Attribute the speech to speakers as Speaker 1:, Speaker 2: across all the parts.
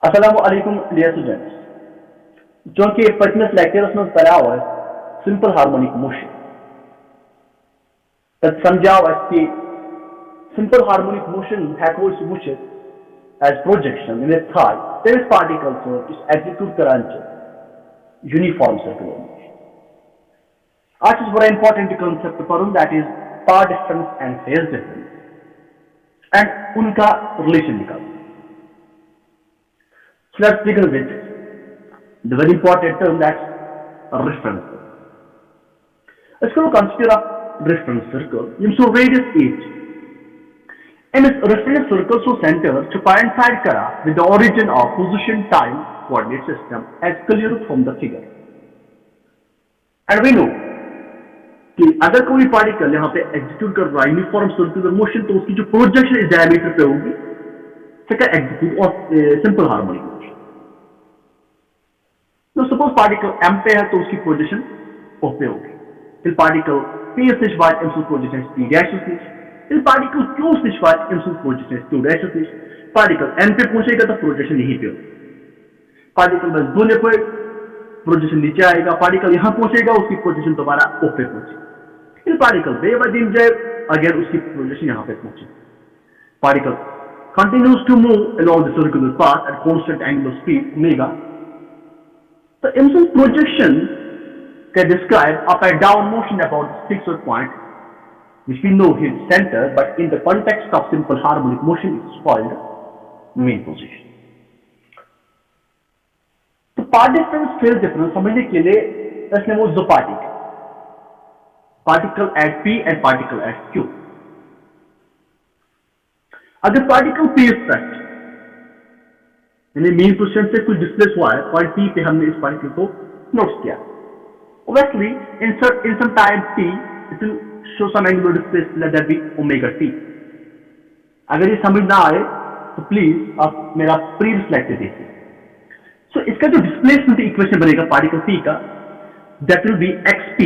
Speaker 1: Assalamu alaikum, dear students. चूंकि पचमस lectures में पढ़ा हुआ है सिंपल हार्मोनिक मोशन तब समझाओ कि simple harmonic motion हेको as projection in a thigh there is particles so is execute करांचे uniform circular motion. आज is very important concept पढ़ूं that is part difference and phase difference and उनका relation निकालो. So let's begin with the very important term that's a reference. Let's go consider a reference circle. So radius is in this reference circle so center to coincide kara with the origin of position time coordinate system as clear from the figure. And we know कि अगर कोई particle यहाँ पे execute कर रहा है uniform circular motion तो उसकी जो प्रोजेक्शन इस डायमीटर पे होगी इसका एग्जीक्यूट और सिंपल हार्मोनिक मोशन. तो सपोज पार्टिकल m पे है तो उसकी प्रोजेक्शन o पे होगी. फिर particle p stitch by m projection p dash stitch. फिर particle q stitch by m projection q dash stitch. Particle n पे पहुंचेगा तो प्रोजेक्शन यहीं पे होगी. पार्टिकल बस दोनों पे प्रोजेक्शन नीचे आएगा. पार्टिकल यहाँ पहुंचेगा उसकी प्रोजेक्शन दोबारा o पे पहुंचेगी. फिर पार्टिकल डे बाय दिन जाए अगर उसकी प्रोजेक्शन यहाँ पे पहुंचे. Particle continues to move along the circular path at constant angular speed omega. The impulse projection can describe up and down motion about a fixed point, which we know is center, but in the context of simple harmonic motion, it's called main position. तो part difference, phase difference समझने के लिए let's name दो particle at P and particle at Q. अगर particle P is set यानी main position से कुछ displace हुआ है पॉइंट P पे हमने इस पार्टिकल को नोट किया. Obviously, in some time T, it will show some angular displacement, let that be omega T. अगर ये समझ ना आए तो प्लीज आप मेरा प्रीवियस लेक्चर देखिए. सो इसका जो डिस्प्लेसमेंट इक्वेशन बनेगा पार्टिकल P का that will be xp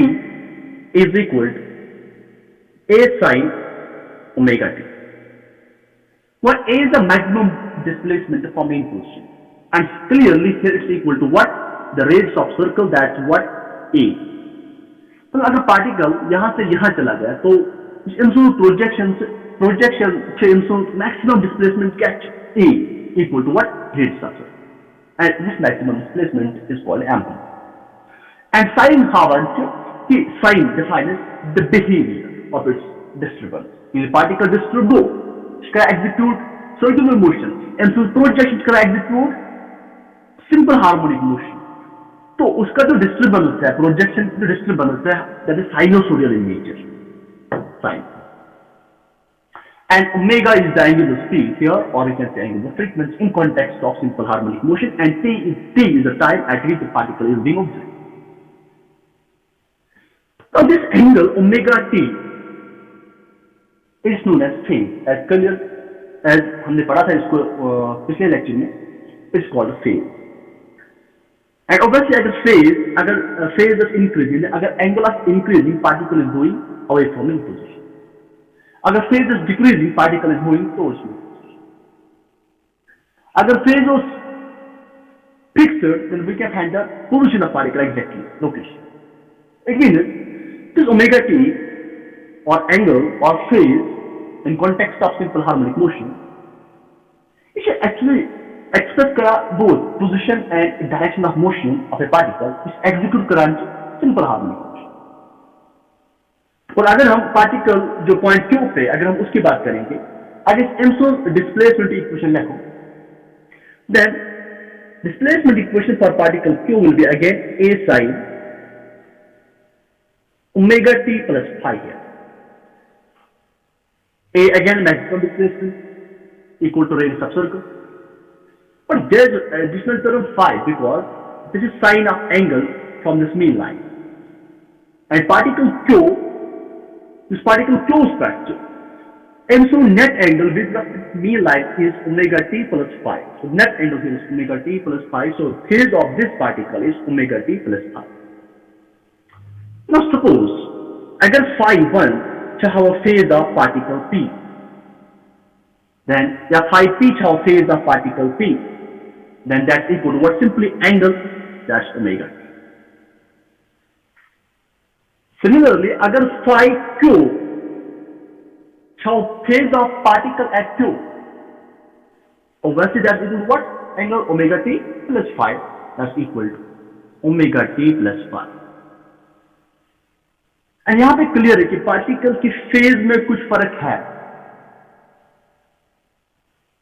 Speaker 1: is equal to a sin omega T. What A is the maximum displacement from main position, and clearly here it's equal to what the radius of circle, that's what A. तो अगर particle यहाँ से यहाँ चला गया तो insole projection से insole maximum displacement catch A equal to what radius of circle, and this maximum displacement is called m. And sin however sin defines the behavior of its disturbance. If particle disturb इसका execute circular motion and so projection इसका execute simple harmonic motion. तो उसका जो disturbance है projection जो disturbance है that is sinusoidal in nature. Sine. And omega is the angular speed here, or you can say angular frequency in context of simple harmonic motion, and t is the time at which the particle is being observed. Now this angle omega t is known as phase, as clear as हमने पढ़ा था इसको पिछले lecture में, it's called phase. And obviously अगर phase is increasing, अगर angle of increasing particle is going away from main position. अगर phase is decreasing particle is moving towards main position. अगर phase is fixed, then we can find the position of particle exactly, location. It means this omega t or angle or phase in context of simple harmonic motion, it should actually express both position and direction of motion of a particle which execute current simple harmonic motion. और अगर हम particle जो point Q पे अगर हम उसकी बात करेंगे, अगर इस इम्सोल डिस्प्लेसमेंट इक्वेशन लिखो, then displacement equation for particle Q will be again a sin omega t plus phi here. A again maximum displacement equal to radius of circle, but there is an additional term phi because this is sine of angle from this mean line, and particle Q, this particle Q structure, and so net angle with the mean line is omega t plus phi. So net angle here is omega t plus phi. So phase of this particle is omega t plus phi. Now suppose अगर phi 1 चाहे phase of particle P, then या phi p चाहे phase of particle P, then that's equal to what? Simply angle, that's omega t. Similarly, agar phi q, show phase of particle at q, obviously that's equal to what? Angle omega t plus phi, that's equal to omega t plus phi. And यहां पे clear है कि particle की phase में कुछ फर्क है,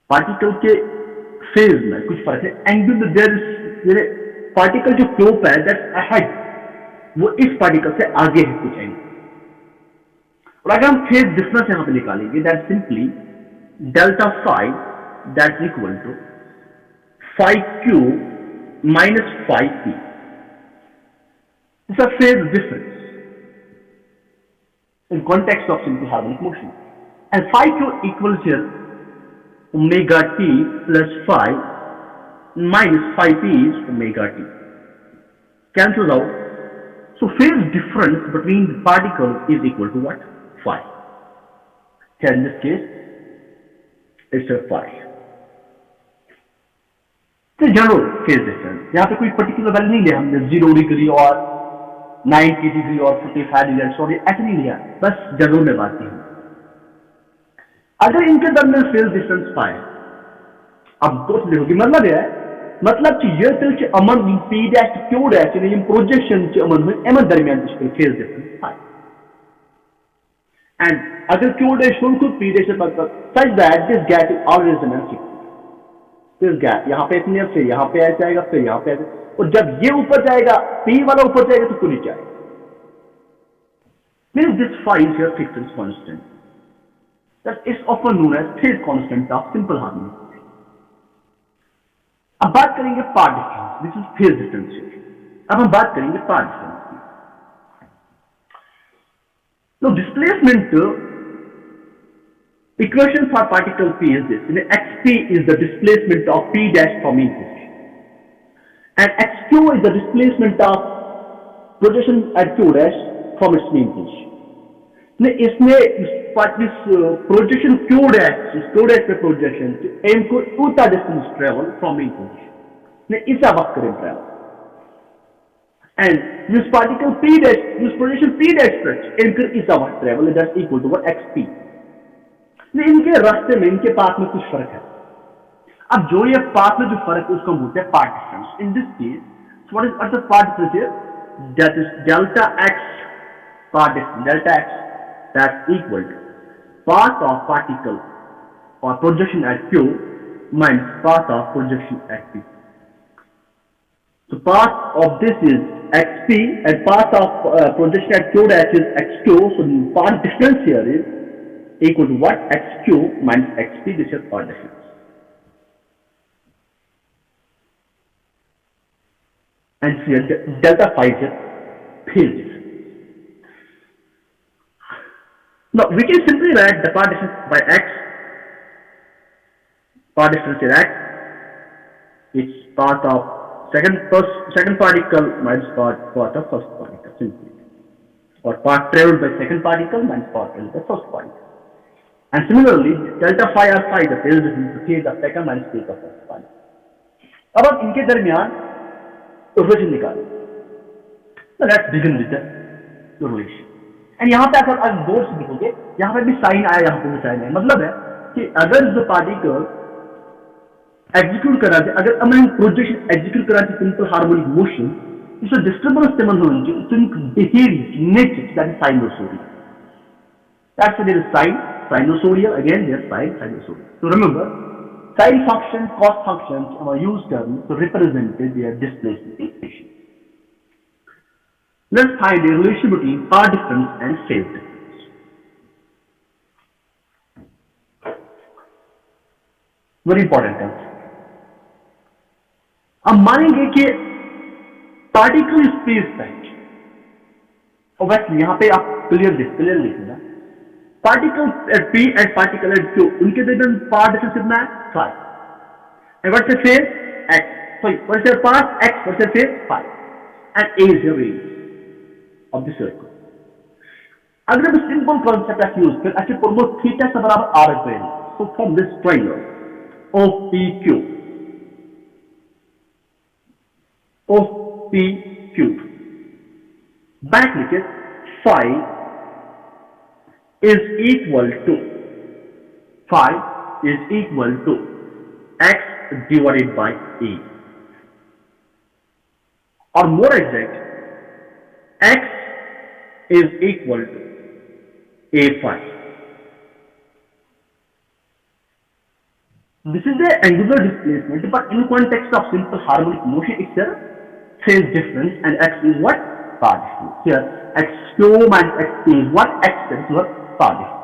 Speaker 1: particle के फेज में कुछ फर्क है. एंगल देयर पार्टिकल जो क्लोप है दैट्स अहेड, वो इस पार्टिकल से आगे है कुछ एंगल. और अगर हम फेज डिफरेंस यहां पे निकालेंगे that simply delta phi that's equal to phi Q minus phi P. It's a phase difference in context of simple harmonic motion, and phi q equals here omega t plus phi minus phi p is omega t, cancels out. So phase difference between the particle is equal to what? Phi. Here in this case it's a phi. The general phase difference, यहाँ पे कोई particular value नहीं लिया हमने, 0 degree और 90 degree और 45 degree, sorry ऐसे नहीं लिया, बस जनरल में बात की. अगर इनके दरमियान फेज डिफरेंस पाए, अब दो चीजें होगी. मतलब यह है, मतलब कि ये तेल के अमन पी डैश क्यू डैश यानी प्रोजेक्शन के अमन में एमन दरमियान फेज डिफरेंस पाए. एंड अगर क्यू डैश को पी डैश मतलब such that this gap is always the man. This gap यहाँ पे इतने से यहाँ पे ऐसे आएगा, फिर यहाँ पे ऐसे, और जब ये ऊपर जाएगा, P वाला ऊपर जाएगा तो कुछ नीचे आएगा. Means this phi is here fixed and constant. That is often known as phase constant of simple harmonic. अब बात करेंगे path difference. This is phase difference. अब हम बात करेंगे path difference. Now displacement equation for particle P is this. xp is the displacement of P dash from mean position. And xq is the displacement of projection at q dash from its mean position. इसमें projection q dash पे projection m को उतना distance travel from mean position. इसका वक्त करें travel. And this particle P dash, this projection P dash stretch m को इसका वक्त travel that's equal to what? xp. इनके रास्ते में, इनके पाथ में कुछ फर्क है. अब जो ये पाथ में जो फर्क है उसको हम बोलते हैं path difference. In this case what is the path difference here? That is delta X path difference. Delta X that's equal to path of particle or projection at q minus path of projection at p. So path of this is xp and path of projection at q dash is xq. So the path difference here is equal to what? xq minus xp. This is path difference. And here delta phi is phase difference. Now we can simply write the path difference by x. Path difference is x. It's path of second particle minus path of first particle simply, or path traveled by second particle minus path traveled by first particle. And similarly delta phi or phi the phase difference, the phase of second minus phase of first particle. अब हम इनके दरमियान relation निकालें. Let's begin with the relation. And यहाँ पे अगर आप गौर से देखोगे, यहाँ पे भी साइन आया, यहाँ पे भी साइन आया. मतलब है कि अगर जो पार्टिकल एग्जीक्यूट करा दे, अगर हम प्रोजेक्शन एग्जीक्यूट करा दे सिंपल हार्मोनिक मोशन, इसमें डिस्टर्बेंस से मन होने चाहिए, तो behaviour nature that is sinusoidal. That's there is sinusoidal, again there sinusoidal. So remember, sine function, cos functions are used terms to represent their displacement equation. Let's find a relation between path difference and phase difference. Very important concept. अब मानेंगे कि particle space patch, और वैसे यहां पे आप clear लिखना, particle at P and particle at Q, उनके दरमियान पाथ डिफरेंस कितना है? phi. And what's the phase? X. Sorry, what's the path? X. What's the phase? Phi. And A is the radius of the circle. अगर हम simple concept use करें, actually promote theta से बराबर r है. So from this triangle OPQ, OP cube. Back लिखे phi is equal to x divided by a, or more exact, x is equal to a phi. This is the angular displacement, but in context of simple harmonic motion, it's a phase difference, and x is what? Path difference. Here, x cube and x is what? X is what? Path difference.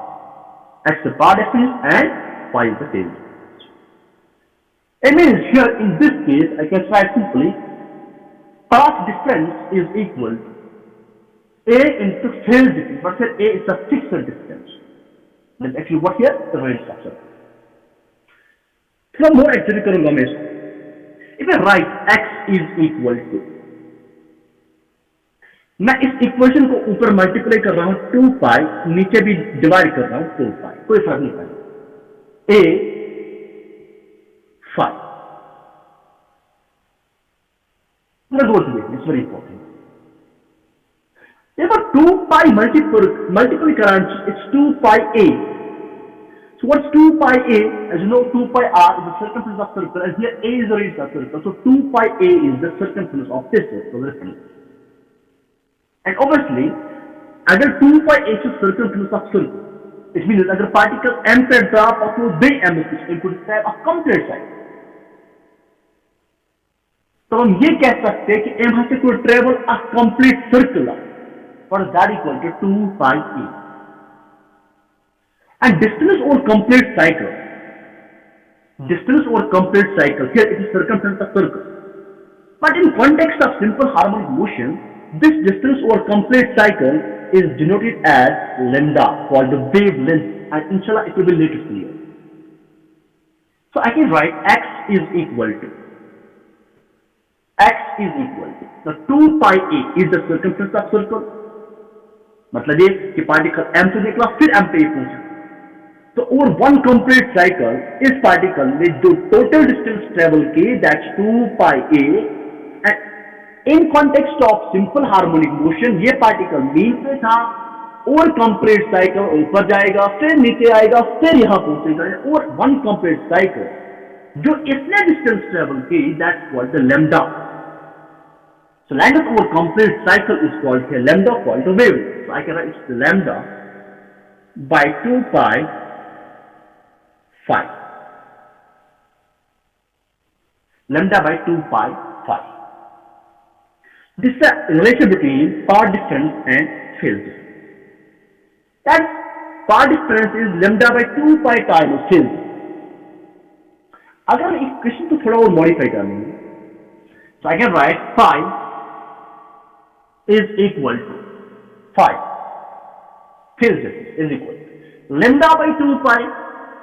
Speaker 1: X is the path difference and phi is the phase difference. It means here in this case, I can write simply, path difference is equal to a into phase difference, but here a is a fixed distance. That's actually what here? The radius of circle. थोड़ा more actually करूंगा मैं इसको. If I write x is equal to, मैं इस equation को ऊपर multiply कर रहा हूं 2 पाई, नीचे भी डिवाइड कर रहा हूं 4 पाई, कोई फर्क नहीं पड़ेगा. a phi. Let's go to it. It's very important. If 2 pi multiply current, it's 2 pi a. So what's 2 pi a? As you know, 2 pi r is the circumference of circle, and here a is the radius of circle. So 2 pi a is the circumference of this circle. And obviously, अगर 2 pi a is circumference of circle, it means अगर particle m पे drop or तो they m is equal to have a complete cycle. तो हम ये कह सकते हैं कि m has to travel a complete circle, for that equal to 2 pi a. And distance over complete cycle, here it is circumference of circle. But in context of simple harmonic motion, this distance over complete cycle is denoted as lambda, called the wavelength, and inshallah it will be later clear. So I can write x is equal to the 2 pi a is the circumference of circle. मतलब ये कि particle m से निकला फिर m पे पहुंचा. तो over one complete cycle, इस पार्टिकल ने जो टोटल डिस्टेंस ट्रेवल की, that's 2 pi a, and in context of simple harmonic motion, ये पार्टिकल मीन पे था, और कंप्लीट साइकिल ऊपर जाएगा, फिर नीचे आएगा, फिर यहां पहुंचेगा, और वन कंप्लीट साइकिल जो इसने डिस्टेंस ट्रेवल की, that's called the lambda. So length over complete cycle is called here lambda, called the wavelength. So I can write it's lambda by 2 pi phi. Lambda by 2 pi phi. This is the relation between path difference and phase difference. That path difference is lambda by 2 pi times phase. अगर इस question को थोड़ा और modify करेंगे, so I can write phi is equal to phi. Phase difference is equal to lambda by 2 pi.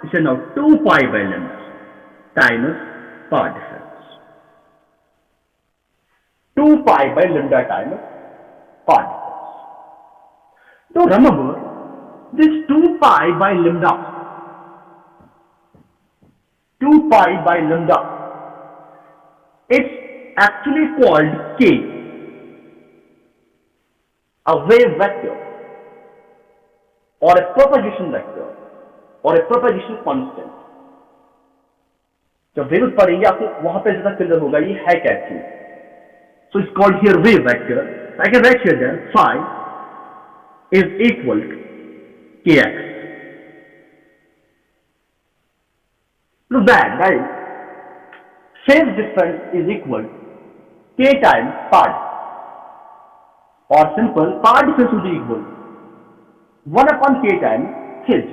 Speaker 1: It's now 2 pi by lambda times path difference. 2 pi by lambda times path difference. So remember, this 2 pi by lambda, it's actually called k, a wave vector or a propagation vector or a propagation constant. जब wave पढ़ेंगे आपको वहां पे ज्यादा clear होगा ये है क्या चीज. So it's called here wave vector. So I can write here then phi is equal to kx. Look that, guys. Phase difference is equal to k times path, or simple path difference will be equal 1 upon k times phase.